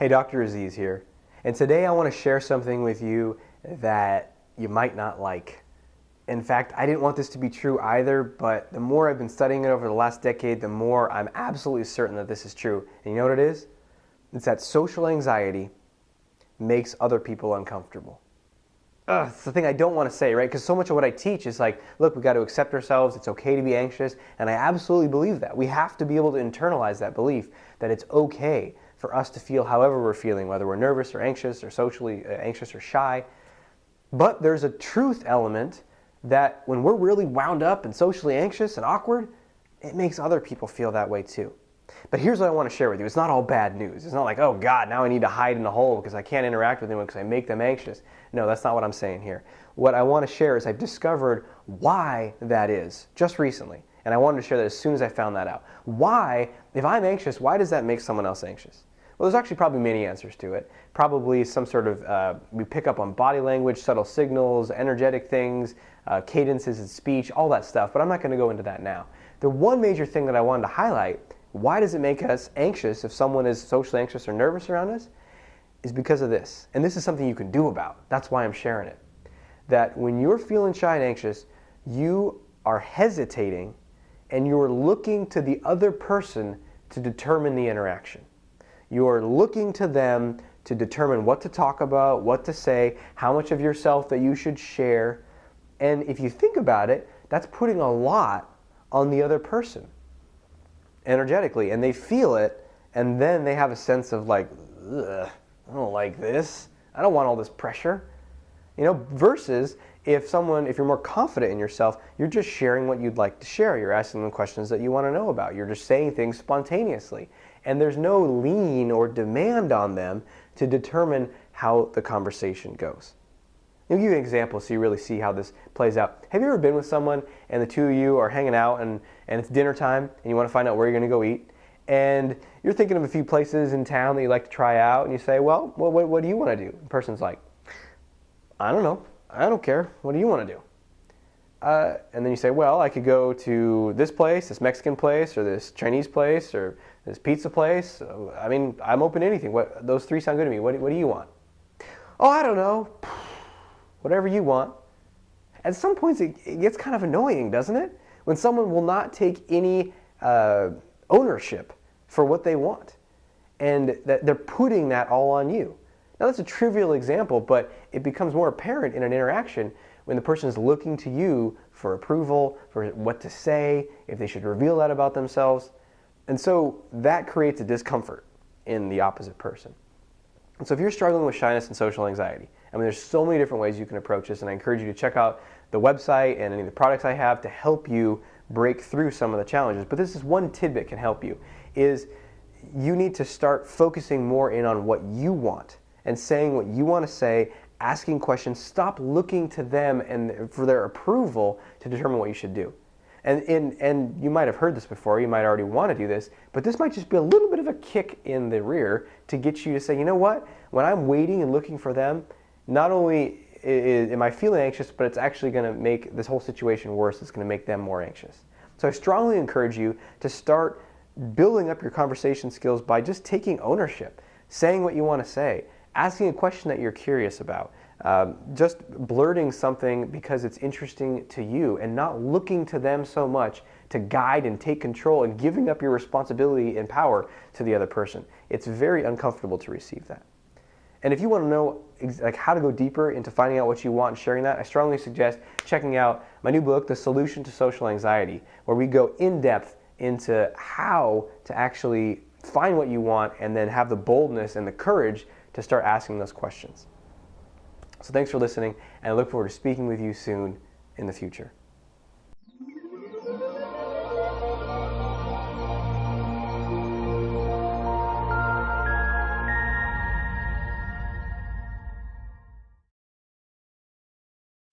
Hey, Dr. Aziz here, and today I want to share something with you that you might not like. In fact, I didn't want this to be true either, but the more I've been studying it over the last decade, the more I'm absolutely certain that this is true. And you know what it is? It's that social anxiety makes other people uncomfortable. It's the thing I don't want to say, right? Because so much of what I teach is like, look, we got to accept ourselves. It's okay to be anxious. And I absolutely believe that. We have to be able to internalize that belief that it's okay for us to feel however we're feeling, whether we're nervous or anxious or socially anxious or shy. But there's a truth element that when we're really wound up and socially anxious and awkward, it makes other people feel that way too. But here's what I want to share with you. It's not all bad news. It's not like, oh God, now I need to hide in a hole because I can't interact with anyone because I make them anxious. No, that's not what I'm saying here. What I want to share is I've discovered why that is just recently. And I wanted to share that as soon as I found that out. Why, if I'm anxious, why does that make someone else anxious? Well, there's actually probably many answers to it. Probably some sort of, we pick up on body language, subtle signals, energetic things, cadences in speech, all that stuff. But I'm not going to go into that now. The one major thing that I wanted to highlight, why does it make us anxious if someone is socially anxious or nervous around us, is because of this. And this is something you can do about. That's why I'm sharing it. That when you're feeling shy and anxious, you are hesitating and you're looking to the other person to determine the interaction. You're looking to them to determine what to talk about, what to say, how much of yourself that you should share. And if you think about it, that's putting a lot on the other person energetically, and they feel it, and then they have a sense of like, ugh, I don't like this. I don't want all this pressure. You know, versus if you're more confident in yourself, you're just sharing what you'd like to share. You're asking them questions that you want to know about. You're just saying things spontaneously. And there's no lean or demand on them to determine how the conversation goes. I'll give you an example so you really see how this plays out. Have you ever been with someone and the two of you are hanging out and it's dinner time and you want to find out where you're going to go eat? And you're thinking of a few places in town that you'd like to try out, and you say, well, what do you want to do? The person's like, I don't know. I don't care. What do you want to do? And then you say, well, I could go to this place, this Mexican place, or this Chinese place, or this pizza place. I mean, I'm open to anything. Those three sound good to me. What do you want? Oh, I don't know. Whatever you want. At some points, it gets kind of annoying, doesn't it? When someone will not take any ownership for what they want, and that they're putting that all on you. Now, that's a trivial example, but it becomes more apparent in an interaction when the person is looking to you for approval, for what to say, if they should reveal that about themselves. And so that creates a discomfort in the opposite person. And so if you're struggling with shyness and social anxiety, I mean, there's so many different ways you can approach this, and I encourage you to check out the website and any of the products I have to help you break through some of the challenges. But this is one tidbit can help you, is you need to start focusing more in on what you want and saying what you want to say, asking questions. Stop looking to them and for their approval to determine what you should do. And you might have heard this before, you might already want to do this, but this might just be a little bit of a kick in the rear to get you to say, you know what, when I'm waiting and looking for them, not only am I feeling anxious, but it's actually going to make this whole situation worse. It's going to make them more anxious. So I strongly encourage you to start building up your conversation skills by just taking ownership, saying what you want to say, asking a question that you're curious about, just blurting something because it's interesting to you and not looking to them so much to guide and take control and giving up your responsibility and power to the other person. It's very uncomfortable to receive that. And if you want to know like how to go deeper into finding out what you want and sharing that, I strongly suggest checking out my new book, The Solution to Social Anxiety, where we go in depth into how to actually find what you want and then have the boldness and the courage to start asking those questions. So thanks for listening, and I look forward to speaking with you soon in the future.